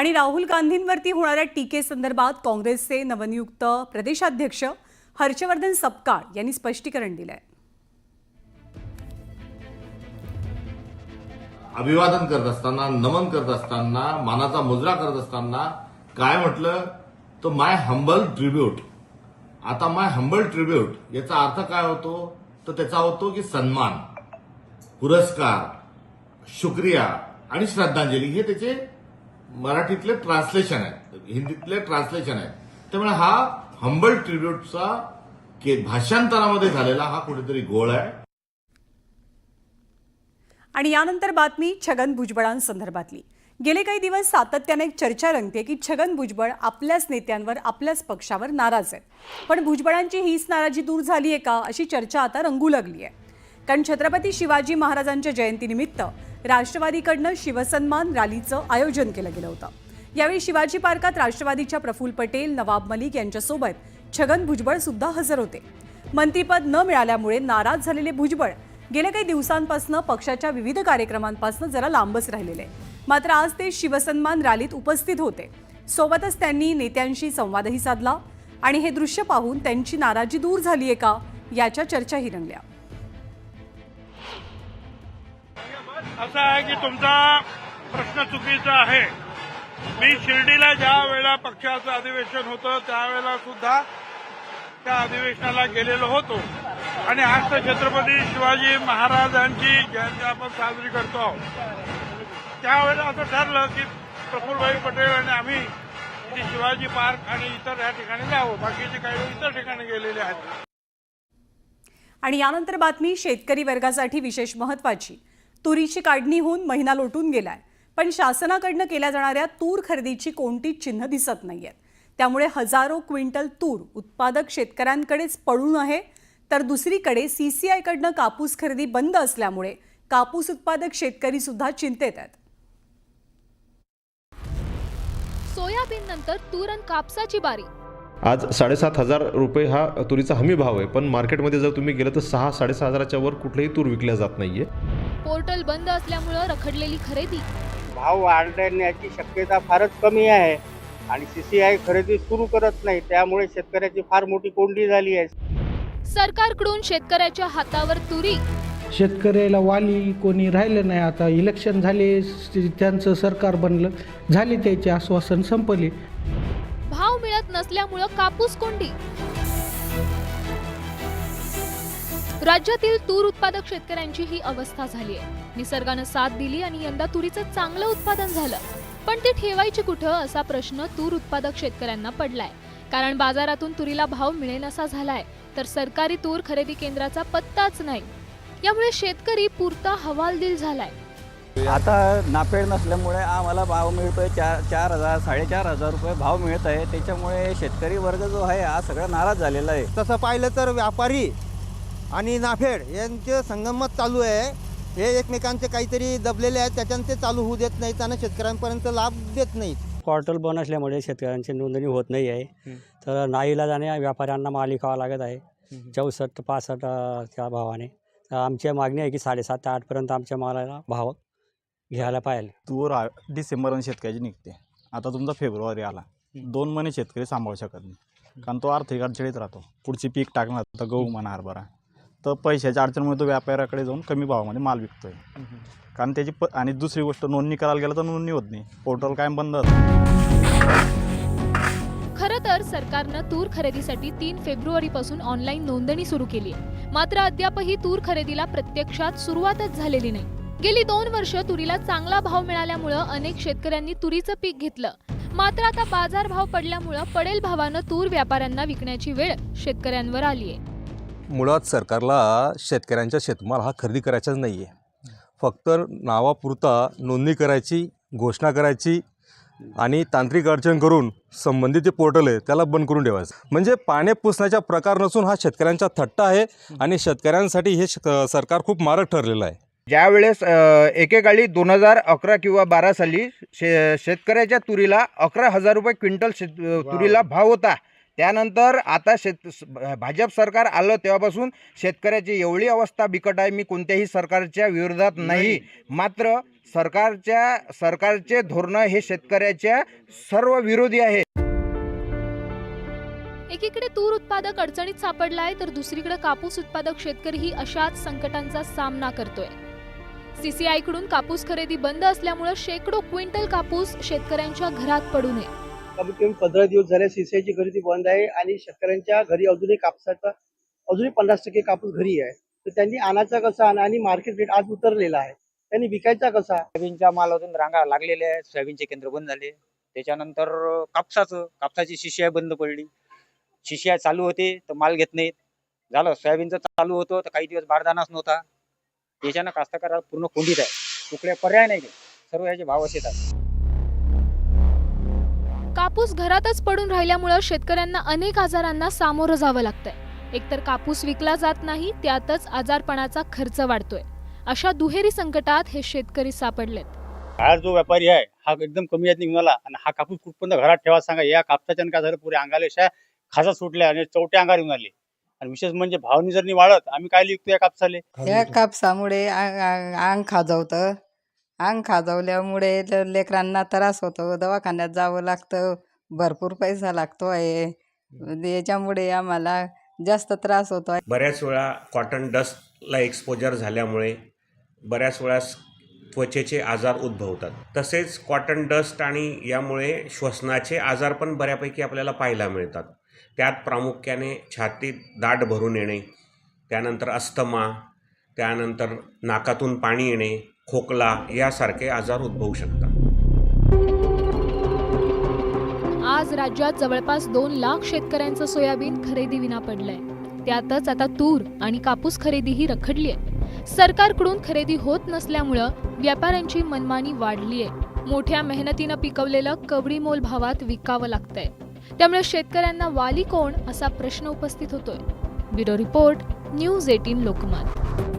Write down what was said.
आणि राहुल गांधींवरती होणाऱ्या टीकेसंदर्भात काँग्रेसचे नवनियुक्त प्रदेशाध्यक्ष हर्षवर्धन सपकाळ यांनी स्पष्टीकरण दिलंय। अभिवादन करत असताना, नमन करत असताना, मानाचा मुजरा करत असताना काय म्हटलं तर माय हंबल ट्रिब्यूट। आता माय हंबल ट्रिब्यूट याचा अर्थ काय होतो तर त्याचा होतो की सन्मान, पुरस्कार, शुक्रिया आणि श्रद्धांजली हे त्याचे मराठीतले ट्रान्सलेशन आहेत, हिंदीतले ट्रान्सलेशन आहेत। त्यामुळे हा हंबल ट्रिब्यूटचा भाषांतरामध्ये झालेला हा कुठेतरी गोळ आहे। आणि यानंतर बातमी छगन भुजबळांसंदर्भातली। गेले काही दिवस सातत्याने चर्चा रंगते की छगन भुजबळ आपल्याच नेत्यांवर, आपल्याच पक्षावर नाराज आहेत। पण भुजबळांची हीच नाराजी दूर झाली आहे का अशी चर्चा आता रंगू लागली आहे। कारण छत्रपती शिवाजी महाराजांच्या जयंतीनिमित्त राष्ट्रवादीकडनं शिवसन्मान रॅलीचं आयोजन केलं गेलं होतं। यावेळी शिवाजी पार्कात राष्ट्रवादीच्या प्रफुल्ल पटेल, नवाब मलिक यांच्यासोबत छगन भुजबळ सुद्धा हजर होते। मंत्रिपद न मिळाल्यामुळे नाराज झालेले भुजबळ गेल्या काही दिवसांपासून पक्षाच्या विविध कार्यक्रमांपासून जरा लांबच राहिलेले। मात्र आज ते शिवसन्मान रॅलीत उपस्थित होते। सोबतच त्यांनी नेत्यांशी संवादही साधला आणि हे दृश्य पाहून त्यांची नाराजी दूर झाली आहे का याच्या चर्चाही रंगल्या। असं आहे की तुमचा प्रश्न चुकीचा आहे। मी शिर्डीला ज्या वेळेला पक्षाचं अधिवेशन होतं त्यावेळेला सुद्धा त्या अधिवेशनाला गेलेलो होतो आणि आज तर छत्रपती शिवाजी महाराजांची जयंती आपण साजरी करतो आहोत। त्यावेळेला असं ठरलं की प्रफुल्लभाई पटेल आणि आम्ही इथे शिवाजी पार्क आणि इतर या ठिकाणी जावं, बाकीचे काही इतर ठिकाणी गेलेले आहेत। आणि यानंतर बातमी शेतकरी वर्गासाठी विशेष महत्त्वाची। तुरीची काढणी होऊन महिना लोटून गेलाय, पण शासनाकडनं केल्या जाणाऱ्या तूर खरेदीची कोणतीच चिन्ह दिसत नाहीयेत। त्यामुळे हजारो क्विंटल तूर उत्पादक शेतकऱ्यांकडेच पडून आहे, तर दुसरीकडे सीसीआय कडनं कापूस खरेदी बंद असल्यामुळे कापूस उत्पादक शेतकरी सुद्धा चिंतेत आहेत। सोयाबीन नंतर तूर आणि कापसाची बारी। आज 7,500 रुपये हा तुरीचा हमी भाव आहे, पण मार्केटमध्ये जर तुम्ही गेलं तर 6-6,500च्या वर कुठलेही तूर विकल्या जात नाहीये। पोर्टल बंद असल्यामुळे रखडलेली खरेदी। भाव वाढण्याची शक्यता फारच कमी आहे आणि सीसीआय खरेदी सुरू करत नाही, त्यामुळे शेतकऱ्याची फार मोठी कोंडी झाली आहे। सरकारकडून शेतकऱ्याच्या हातावर तुरी। शेतकऱ्याला वाली कोणी राहिलं नाही। आता इलेक्शन झाले, त्यांचं सरकार बनलं, झाले, त्याचे आश्वासन संपले। भाव मिळत नसल्यामुळे कापूस कोंडी। राज्यातील तूर उत्पादक शेतकऱ्यांची ही अवस्था झाली आहे। निसर्गानं साथ दिली आणि यंदा तुरीचं चांगलं उत्पादन झालं, पण ती ठेवायची कुठं असा प्रश्न तूर उत्पादक शेतकऱ्यांना पडलाय। कारण बाजारातून तुरीला भाव मिळेनासा झालाय, तर सरकारी तूर खरेदी केंद्राचा पत्ताच नाही। यामुळे शेतकरी पुरता हवालदिल झालाय। आता नापेड नसल्यामुळे आम्हाला भाव मिळतोय 4,000-4,500 रुपये भाव मिळत आहे। त्याच्यामुळे शेतकरी वर्ग जो आहे हा सगळा नाराज झालेला आहे। तसं पाहिलं तर व्यापारी आणि नाफेड यांचे संगमत चालू आहे। हे एकमेकांचे काहीतरी दबलेले आहेत, त्याच्यानं ते चालू होऊ देत नाहीत आणि शेतकऱ्यांपर्यंत लाभ देत नाहीत। पोर्टल बंद असल्यामुळे शेतकऱ्यांची नोंदणी होत नाही आहे, तर नाईलाजाने व्यापाऱ्यांना माल विकावा लागत आहे 64-65च्या भावाने। तर आमची मागणी आहे की 7.5 ते 8पर्यंत आमच्या मालाला भाव घ्यायला पाहिजे। तूर डिसेंबरमध्ये शेतकऱ्याची निघते, आता तुमचा फेब्रुवारी आला, 2 महिने शेतकरी सांभाळू शकत नाही, कारण तो आर्थिक अडचणीत राहतो। पुढची पीक टाकणार तर गहू म्हणा, हरभरा, तर पैशाच्या अडचणीमुळे तो व्यापाऱ्याकडे जाऊन कमी भावामध्ये माल विकतोय। कारण त्याची आणि दुसरी गोष्ट, नोंदणी करायला गेलं तर नोंदणी होत नाही, पोर्टल कायम बंद असतं। खरं तर सरकारनं तूर खरेदीसाठी 3 फेब्रुवारीपासून ऑनलाईन नोंदणी सुरू केली आहे। मात्र अद्यापही तूर खरेदीला प्रत्यक्षात सुरुवातच झालेली नाही। गेली 2 वर्ष तुरीला चांगला भाव मिळाल्यामुळे अनेक शेतकऱ्यांनी तुरीचं पीक घेतलं। मात्र आता बाजार भाव पडल्यामुळे पडेल भावानं तूर व्यापाऱ्यांना विकण्याची वेळ शेतकऱ्यांवर आली आहे। मुळात सरकारला शेतकऱ्यांचा शेतमाल हा खरेदी करायचाच नाही आहे, फक्त नावापुरता नोंदणी करायची, घोषणा करायची आणि तांत्रिक अडचण करून संबंधित जे पोर्टल आहे त्याला बंद करून ठेवायचं। म्हणजे पाने पुसण्याचा प्रकार नसून हा शेतकऱ्यांचा थट्टा आहे आणि शेतकऱ्यांसाठी हे सरकार खूप मारक ठरलेलं आहे। ज्यावेळेस एकेकाळी 2011 किंवा 12 साली शेतकऱ्याच्या तुरीला 11,000 रुपये क्विंटल तुरीला भाव होता, त्यानंतर आता भाजप सरकार आलं तेव्हापासून शेतकऱ्याची एवढी अवस्था बिकट आहे. मी कोणत्याही सरकारच्या विरोधात नाही, मात्र सरकारचे धोरणं हे शेतकऱ्याच्या सर्व विरोधी आहे. एकीकडे तूर उत्पादक अडचणीत सापडलाय तर दुसरीकडे कापूस उत्पादक शेतकरीही अशाच संकटांचा सामना करतोय. सीसीआय कडून कापूस खरेदी बंद असल्यामुळे शेकडो क्विंटल कापूस शेतकऱ्यांच्या घरात पडू नये. कमीत कमी 15 दिवस झाले सीसीआयची खरेदी बंद आहे आणि शेतकऱ्यांच्या घरी अजूनही कापसाचा 50% कापूस घरी आहे. तर त्यांनी आणायचा कसा आणि मार्केट रेट आज उतरलेला आहे, त्यांनी विकायचा कसा? सोयाबीनच्या मालातून रांगा लागलेल्या आहेत, सोयाबीनचे केंद्र बंद झाले. त्याच्यानंतर कापसाची सीसीआय बंद पडली. सीसीआय चालू होते तर माल घेत नाहीत. झालं सोयाबीनचं चालू होतं तर काही दिवस बारदानाच नव्हता. त्याच्यानं कास्तकार पूर्ण कोंडीत आहे. कुठले पर्याय नाही, सर्व याचे भाव असेच आहेत. कापूस घरातच पडून राहिल्यामुळे शेतकऱ्यांना अनेक आजारांना सामोरं जावं लागतंय. एकतर कापूस विकला जात नाही, त्यातच आजारपणाचा खर्च वाढतोय. अशा दुहेरी संकटात हे शेतकरी सापडलेत. बाहेर जो व्यापारी आहे हा एकदम कमी यात निघाला आणि हा कापूस कुठपर्यंत घरात ठेवा सांगा. या कापसाच्या काय झालं, पुऱ्या अंगाला खासा सुटल्या आणि चौट्या अंगार येऊन आले. आणि विशेष म्हणजे भावनी जर वाढत आम्ही काय लिहितो या कापसाले. या कापसामुळे अंग खाजवतं. अंग खाजवल्यामुळे लेकरांना त्रास होतो, दवाखान्यात जावं लागतं, भरपूर पैसा लागतो आहे. याच्यामुळे आम्हाला जास्त त्रास होतो आहे. बऱ्याच वेळा कॉटन डस्टला एक्सपोजर झाल्यामुळे बऱ्याच वेळा त्वचेचे आजार उद्भवतात. तसेच कॉटन डस्ट आणि यामुळे श्वसनाचे आजार पण बऱ्यापैकी आपल्याला पाहायला मिळतात. त्यात प्रामुख्याने छातीत दाट भरून येणे, त्यानंतर अस्थमा, त्यानंतर नाकातून पाणी येणे, खोकला यासारखे आजार उद्भवू शकतात. आज राज्यात जवळपास 2 लाख शेतकऱ्यांचं सोयाबीन खरेदीविना पडलंय. त्यातच आता तूर आणि कापूस खरेदीही रखडलीय. सरकारकडून खरेदी होत नसल्यामुळं व्यापाऱ्यांची मनमानी वाढलीय. मोठ्या मेहनतीनं पिकवलेलं कवडी मोल भावात विकावं लागतंय. त्यामुळे शेतकऱ्यांना वाली कोण असा प्रश्न उपस्थित होतोय. Bureau report, news 18 Lokmat.